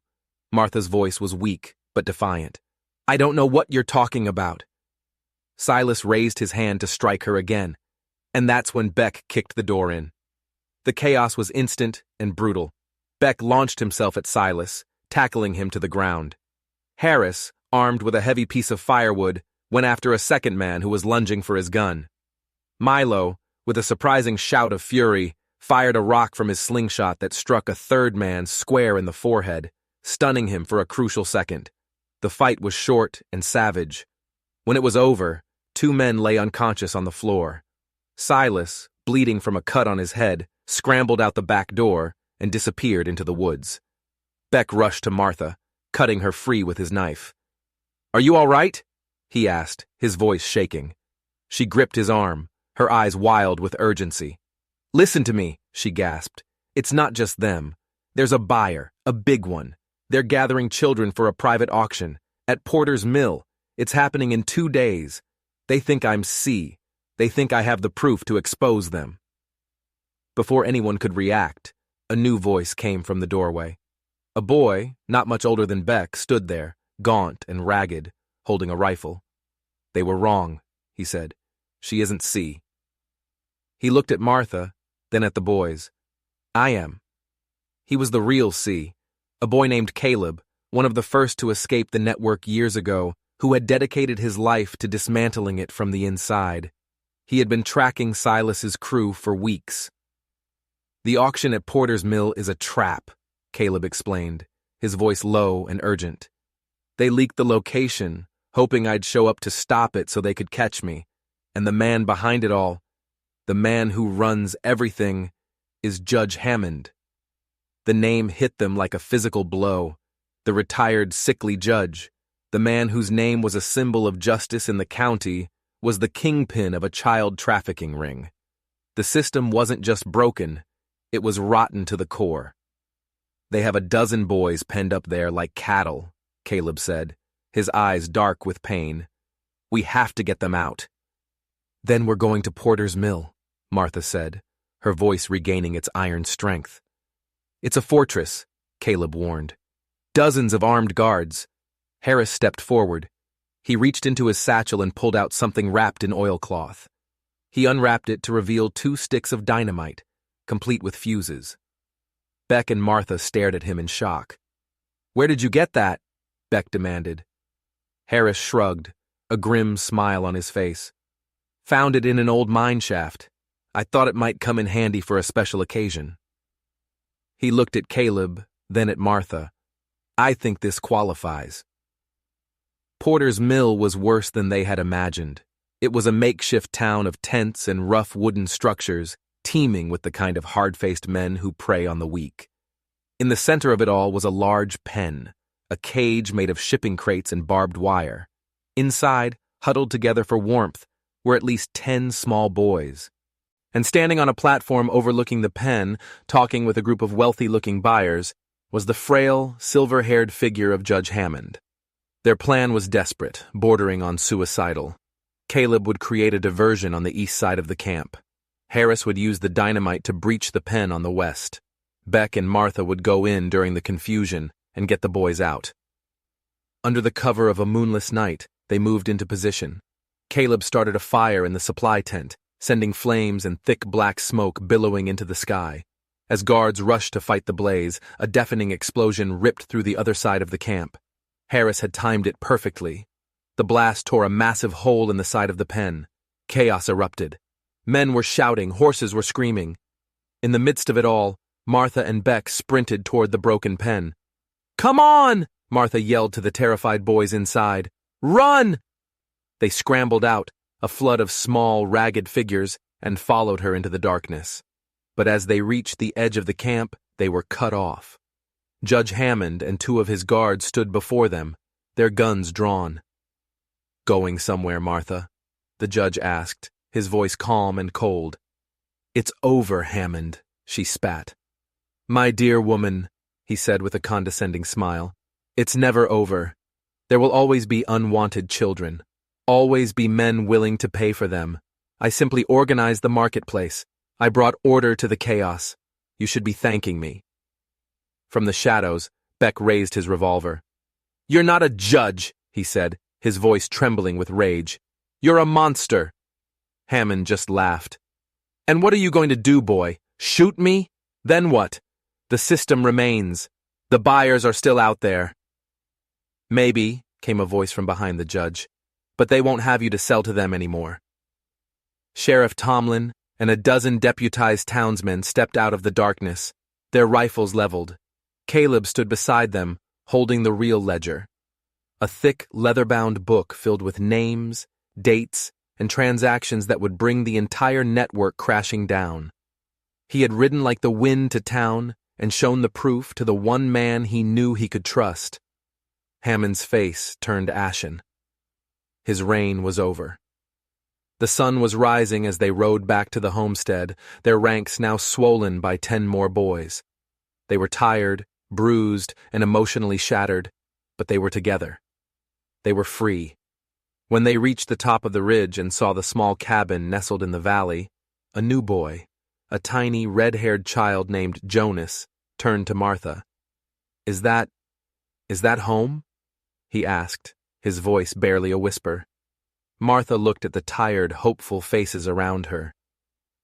[SPEAKER 1] Martha's voice was weak, but defiant. "I don't know what you're talking about." Silas raised his hand to strike her again, and that's when Beck kicked the door in. The chaos was instant and brutal. Beck launched himself at Silas, tackling him to the ground. Harris, armed with a heavy piece of firewood, went after a second man who was lunging for his gun. Milo, with a surprising shout of fury, fired a rock from his slingshot that struck a third man square in the forehead, stunning him for a crucial second. The fight was short and savage. When it was over, 2 men lay unconscious on the floor. Silas, bleeding from a cut on his head, scrambled out the back door and disappeared into the woods. Beck rushed to Martha, cutting her free with his knife. "Are you all right?" he asked, his voice shaking. She gripped his arm, her eyes wild with urgency. "Listen to me," she gasped. "It's not just them. There's a buyer, a big one. They're gathering children for a private auction. At Porter's Mill. It's happening in 2 days. They think I'm C. They think I have the proof to expose them." Before anyone could react, a new voice came from the doorway. A boy, not much older than Beck, stood there, gaunt and ragged, holding a rifle. "They were wrong," he said. "She isn't C." He looked at Martha, then at the boys. "I am." He was the real C, a boy named Caleb, one of the first to escape the network years ago, who had dedicated his life to dismantling it from the inside. He had been tracking Silas's crew for weeks. "The auction at Porter's Mill is a trap," Caleb explained, his voice low and urgent. "They leaked the location, hoping I'd show up to stop it so they could catch me. And the man behind it all, the man who runs everything, is Judge Hammond." The name hit them like a physical blow. The retired, sickly judge, the man whose name was a symbol of justice in the county, was the kingpin of a child trafficking ring. The system wasn't just broken, it was rotten to the core. "They have a dozen boys penned up there like cattle," Caleb said, his eyes dark with pain. "We have to get them out." "Then we're going to Porter's Mill," Martha said, her voice regaining its iron strength. "It's a fortress," Caleb warned. "Dozens of armed guards." Harris stepped forward. He reached into his satchel and pulled out something wrapped in oilcloth. He unwrapped it to reveal 2 sticks of dynamite, complete with fuses. Beck and Martha stared at him in shock. "Where did you get that?" Beck demanded. Harris shrugged, a grim smile on his face. "Found it in an old mine shaft. I thought it might come in handy for a special occasion." He looked at Caleb, then at Martha. "I think this qualifies." Porter's Mill was worse than they had imagined. It was a makeshift town of tents and rough wooden structures, teeming with the kind of hard-faced men who prey on the weak. In the center of it all was a large pen, a cage made of shipping crates and barbed wire. Inside, huddled together for warmth, were at least 10 small boys. And standing on a platform overlooking the pen, talking with a group of wealthy-looking buyers, was the frail, silver-haired figure of Judge Hammond. Their plan was desperate, bordering on suicidal. Caleb would create a diversion on the east side of the camp. Harris would use the dynamite to breach the pen on the west. Beck and Martha would go in during the confusion and get the boys out. Under the cover of a moonless night, They moved into position. Caleb started a fire in the supply tent, sending flames and thick black smoke billowing into the sky. As guards rushed to fight the blaze, a deafening explosion ripped through the other side of the camp. Harris had timed it perfectly. The blast tore a massive hole in the side of the pen. Chaos erupted. Men were shouting, horses were screaming. In the midst of it all, Martha and Beck sprinted toward the broken pen. "Come on!" Martha yelled to the terrified boys inside. "Run!" They scrambled out, a flood of small, ragged figures, and followed her into the darkness. But as they reached the edge of the camp, they were cut off. Judge Hammond and 2 of his guards stood before them, their guns drawn. "Going somewhere, Martha?" the judge asked, his voice calm and cold. "It's over, Hammond," she spat. "My dear woman," he said with a condescending smile, "it's never over. There will always be unwanted children. Always be men willing to pay for them. I simply organized the marketplace. I brought order to the chaos. You should be thanking me." From the shadows, Beck raised his revolver. "You're not a judge," he said, his voice trembling with rage. "You're a monster." Hammond just laughed. "And what are you going to do, boy? Shoot me? Then what? The system remains. The buyers are still out there." "Maybe," came a voice from behind the judge, "but they won't have you to sell to them anymore." Sheriff Tomlin and a dozen deputized townsmen stepped out of the darkness, their rifles leveled. Caleb stood beside them, holding the real ledger. A thick, leather-bound book filled with names, dates, and transactions that would bring the entire network crashing down. He had ridden like the wind to town and shown the proof to the one man he knew he could trust. Hammond's face turned ashen. His reign was over. The sun was rising as they rode back to the homestead, their ranks now swollen by 10 more boys. They were tired, bruised, and emotionally shattered, but they were together. They were free. When they reached the top of the ridge and saw the small cabin nestled in the valley, a new boy, a tiny red-haired child named Jonas, turned to Martha. Is that home?" he asked, his voice barely a whisper. Martha looked at the tired, hopeful faces around her.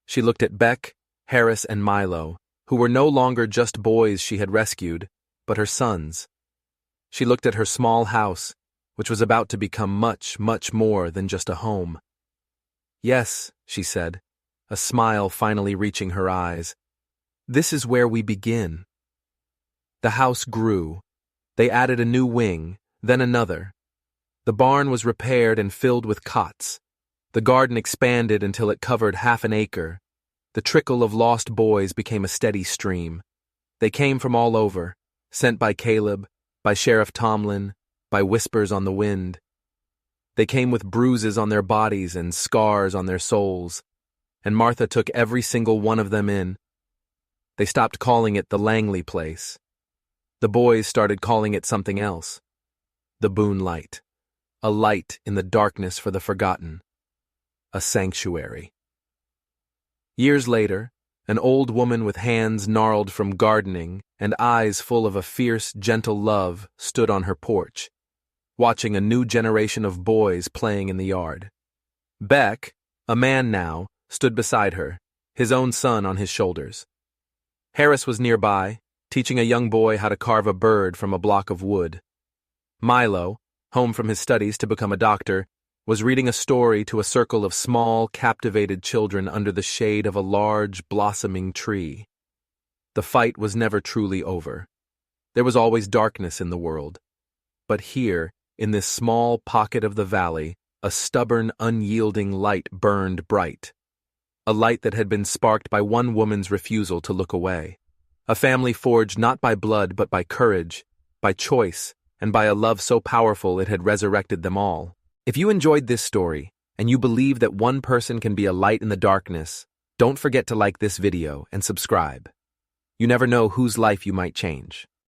[SPEAKER 1] She looked at Beck, Harris, and Milo, who were no longer just boys she had rescued, but her sons. She looked at her small house, which was about to become much, much more than just a home. "Yes," she said, a smile finally reaching her eyes. "This is where we begin." The house grew. They added a new wing, then another. The barn was repaired and filled with cots. The garden expanded until it covered half an acre. The trickle of lost boys became a steady stream. They came from all over, sent by Caleb, by Sheriff Tomlin, by whispers on the wind. They came with bruises on their bodies and scars on their souls, and Martha took every single one of them in. They stopped calling it the Langley place. The boys started calling it something else. The Boone Light. A light in the darkness for the forgotten. A sanctuary. Years later, an old woman with hands gnarled from gardening and eyes full of a fierce, gentle love stood on her porch, watching a new generation of boys playing in the yard. Beck, a man now, stood beside her, his own son on his shoulders. Harris was nearby, teaching a young boy how to carve a bird from a block of wood. Milo, home from his studies to become a doctor, was reading a story to a circle of small, captivated children under the shade of a large, blossoming tree. The fight was never truly over. There was always darkness in the world. But here, in this small pocket of the valley, a stubborn, unyielding light burned bright. A light that had been sparked by one woman's refusal to look away. A family forged not by blood but by courage, by choice, and by a love so powerful it had resurrected them all. If you enjoyed this story, and you believe that one person can be a light in the darkness, don't forget to like this video and subscribe. You never know whose life you might change.